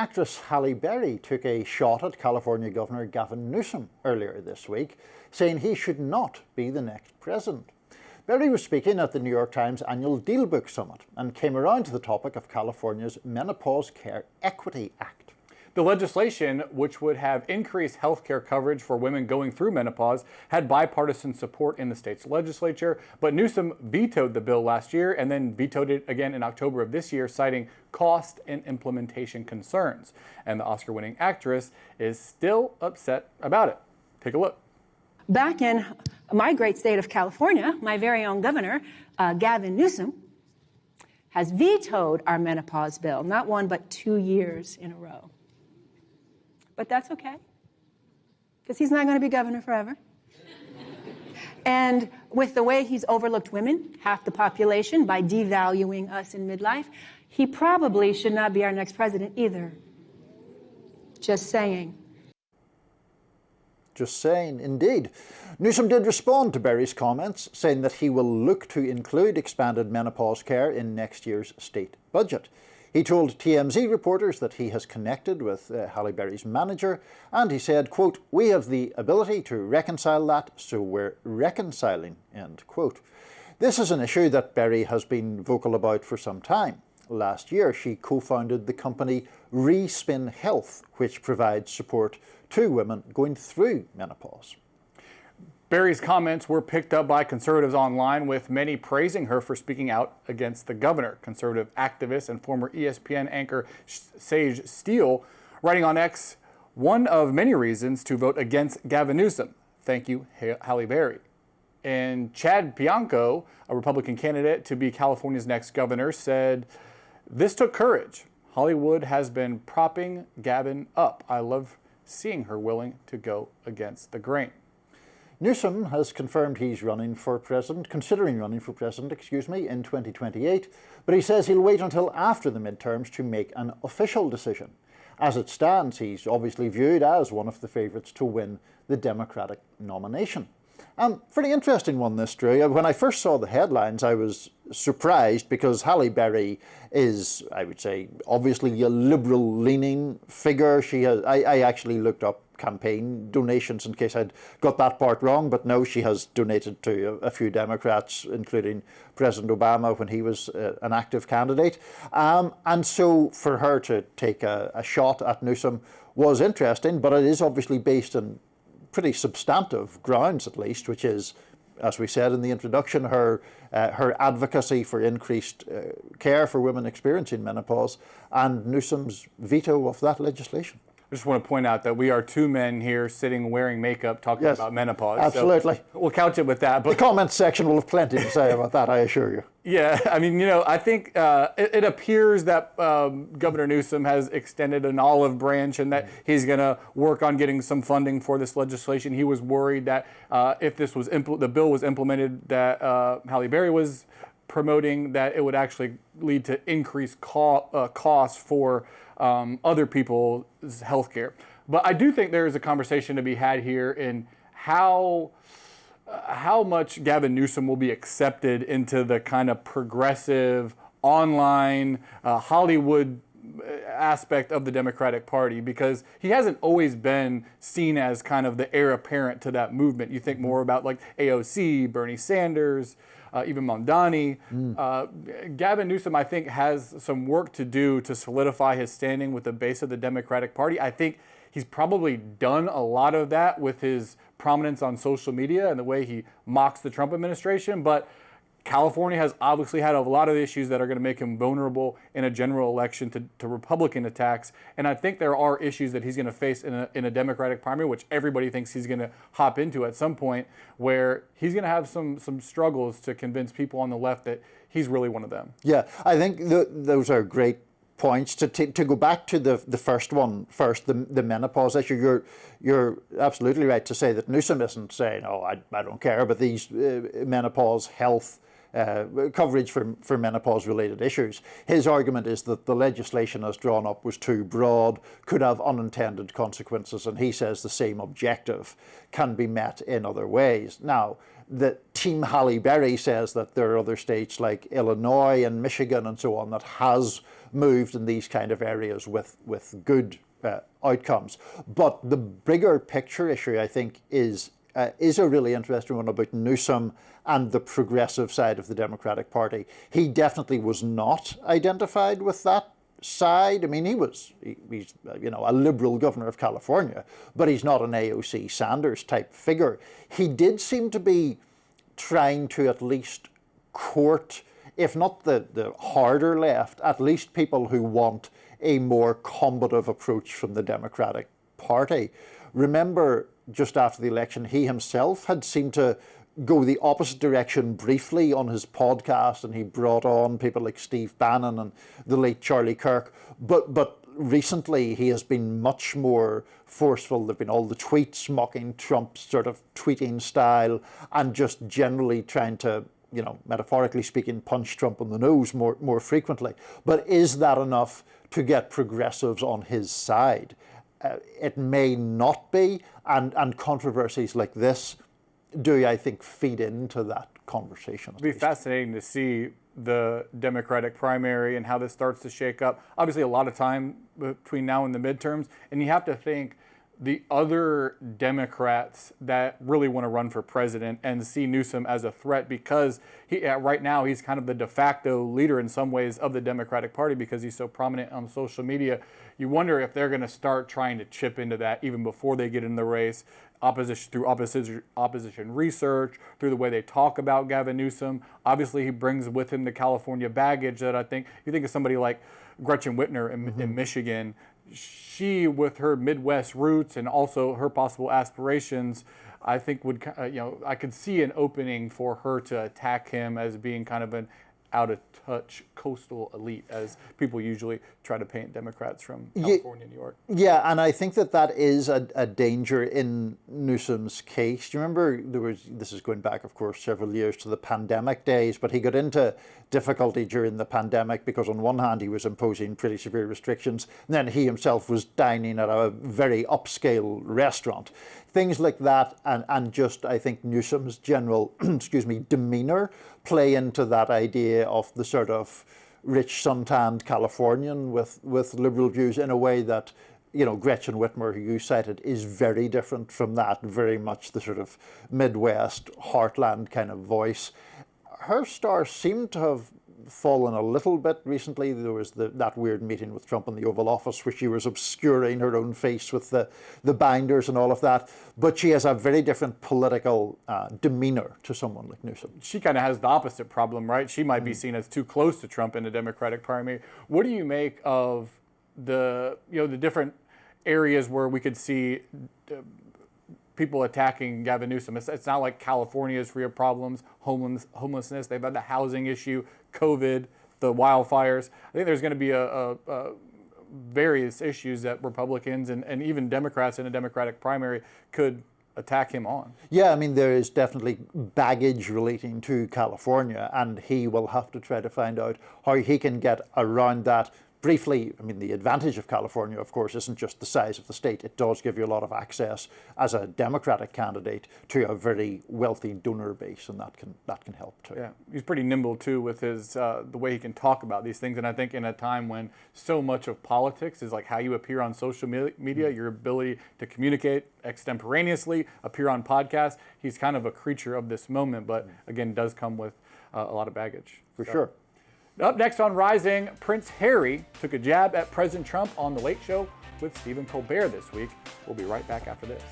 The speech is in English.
actress Halle Berry took a shot at California Governor Gavin Newsom earlier this week, saying he should not be the next president. Berry was speaking at the New York Times annual Dealbook Summit and came around to the topic of California's Menopause Care Equity Act. The legislation, which would have increased health care coverage for women going through menopause, had bipartisan support in the state's legislature, but Newsom vetoed the bill last year and then vetoed it again in October of this year, citing cost and implementation concerns. And the Oscar-winning actress is still upset about it. Take a look. Back in my great state of California, my very own governor, Gavin Newsom, has vetoed our menopause bill, not one but 2 years in a row. But that's okay, because he's not going to be governor forever. And with the way he's overlooked women, half the population, by devaluing us in midlife, he probably should not be our next president either. Just saying. Just saying, indeed. Newsom did respond to Berry's comments, saying that he will look to include expanded menopause care in next year's state budget. He told TMZ reporters that he has connected with Halle Berry's manager, and he said, quote, "We have the ability to reconcile that, so we're reconciling," end quote. This is an issue that Berry has been vocal about for some time. Last year, she co-founded the company Respin Health, which provides support to women going through menopause. Berry's comments were picked up by conservatives online, with many praising her for speaking out against the governor. Conservative activist and former ESPN anchor Sage Steele, writing on X, "One of many reasons to vote against Gavin Newsom. Thank you, Halle Berry." And Chad Bianco, a Republican candidate to be California's next governor, said, "This took courage. Hollywood has been propping Gavin up. I love seeing her willing to go against the grain." Newsom has confirmed he's considering running for president, in 2028, but he says he'll wait until after the midterms to make an official decision. As it stands, he's obviously viewed as one of the favourites to win the Democratic nomination. Pretty interesting one, this, Drew. When I first saw the headlines, I was surprised because Halle Berry is, I would say, obviously a liberal-leaning figure. I actually looked up campaign donations in case I'd got that part wrong, but no, she has donated to a few Democrats, including President Obama when he was an active candidate. And so for her to take a shot at Newsom was interesting, but it is obviously based on pretty substantive grounds, at least, which is, as we said in the introduction, her advocacy for increased care for women experiencing menopause and Newsom's veto of that legislation. I just want to point out that we are two men here sitting wearing makeup talking about menopause. Absolutely. So we'll couch it with that. But the comments section will have plenty to say about that, I assure you. Yeah, I mean, I think it appears that Governor Newsom has extended an olive branch and that he's going to work on getting some funding for this legislation. He was worried that if this was the bill was implemented that Halle Berry was promoting, that it would actually lead to increased costs for other people's health care. But I do think there is a conversation to be had here in how much Gavin Newsom will be accepted into the kind of progressive, online, Hollywood aspect of the Democratic Party, because he hasn't always been seen as kind of the heir apparent to that movement. You think more about like AOC, Bernie Sanders, even Mamdani. Gavin Newsom, I think, has some work to do to solidify his standing with the base of the Democratic Party. I think he's probably done a lot of that with his prominence on social media and the way he mocks the Trump administration, but California has obviously had a lot of issues that are going to make him vulnerable in a general election to Republican attacks. And I think there are issues that he's going to face in a Democratic primary, which everybody thinks he's going to hop into at some point, where he's going to have some struggles to convince people on the left that he's really one of them. Yeah, I think those are great points. To go back to the first one first, the menopause issue, you're absolutely right to say that Newsom isn't saying, "Oh, I don't care about these menopause health coverage for menopause-related issues." His argument is that the legislation as drawn up was too broad, could have unintended consequences, and he says the same objective can be met in other ways. Now, the Team Halle Berry says that there are other states like Illinois and Michigan and so on that has moved in these kind of areas with good outcomes. But the bigger picture issue, I think, is a really interesting one about Newsom and the progressive side of the Democratic Party. He definitely was not identified with that side. I mean, he's a liberal governor of California, but he's not an AOC Sanders type figure. He did seem to be trying to at least court, if not the harder left, at least people who want a more combative approach from the Democratic Party. Remember, just after the election, he himself had seemed to go the opposite direction briefly on his podcast, and he brought on people like Steve Bannon and the late Charlie Kirk. But recently he has been much more forceful. There have been all the tweets mocking Trump's sort of tweeting style and just generally trying to, metaphorically speaking, punch Trump on the nose more frequently. But is that enough to get progressives on his side? It may not be, and controversies like this do, I think, feed into that conversation. It'll be fascinating to see the Democratic primary and how this starts to shake up. Obviously, a lot of time between now and the midterms, and you have to think the other Democrats that really want to run for president and see Newsom as a threat, because right now he's kind of the de facto leader in some ways of the Democratic Party because he's so prominent on social media. You wonder if they're going to start trying to chip into that even before they get in the race. Opposition research, through the way they talk about Gavin Newsom. Obviously, he brings with him the California baggage that I think, you think of somebody like Gretchen Whitmer in Michigan, she, with her Midwest roots and also her possible aspirations, I think would, I could see an opening for her to attack him as being kind of an out-of-touch coastal elite, as people usually try to paint Democrats from California, New York. Yeah, and I think that is a danger in Newsom's case. Do you remember, this is going back, of course, several years to the pandemic days, but he got into difficulty during the pandemic because on one hand he was imposing pretty severe restrictions, and then he himself was dining at a very upscale restaurant. Things like that, and just, I think, Newsom's general, demeanor play into that idea of the sort of rich, suntanned Californian with liberal views in a way that, Gretchen Whitmer, who you cited, is very different from that, very much the sort of Midwest, heartland kind of voice. Her stars seem to have fallen a little bit recently. There was that weird meeting with Trump in the Oval Office where she was obscuring her own face with the binders and all of that. But she has a very different political demeanor to someone like Newsom. She kind of has the opposite problem, right? She might be seen as too close to Trump in the Democratic primary. What do you make of the different areas where we could see people attacking Gavin Newsom? It's not like California is free of problems, homelessness. They've had the housing issue, COVID, the wildfires. I think there's going to be a various issues that Republicans and even Democrats in a Democratic primary could attack him on. Yeah, I mean, there is definitely baggage relating to California, and he will have to try to find out how he can get around that. Briefly, I mean, the advantage of California, of course, isn't just the size of the state. It does give you a lot of access as a Democratic candidate to a very wealthy donor base, and that can help too. Yeah, he's pretty nimble too with his the way he can talk about these things. And I think in a time when so much of politics is like how you appear on social media, your ability to communicate extemporaneously, appear on podcasts, he's kind of a creature of this moment. But again, does come with a lot of baggage. For sure. Up next on Rising, Prince Harry took a jab at President Trump on The Late Show with Stephen Colbert this week. We'll be right back after this.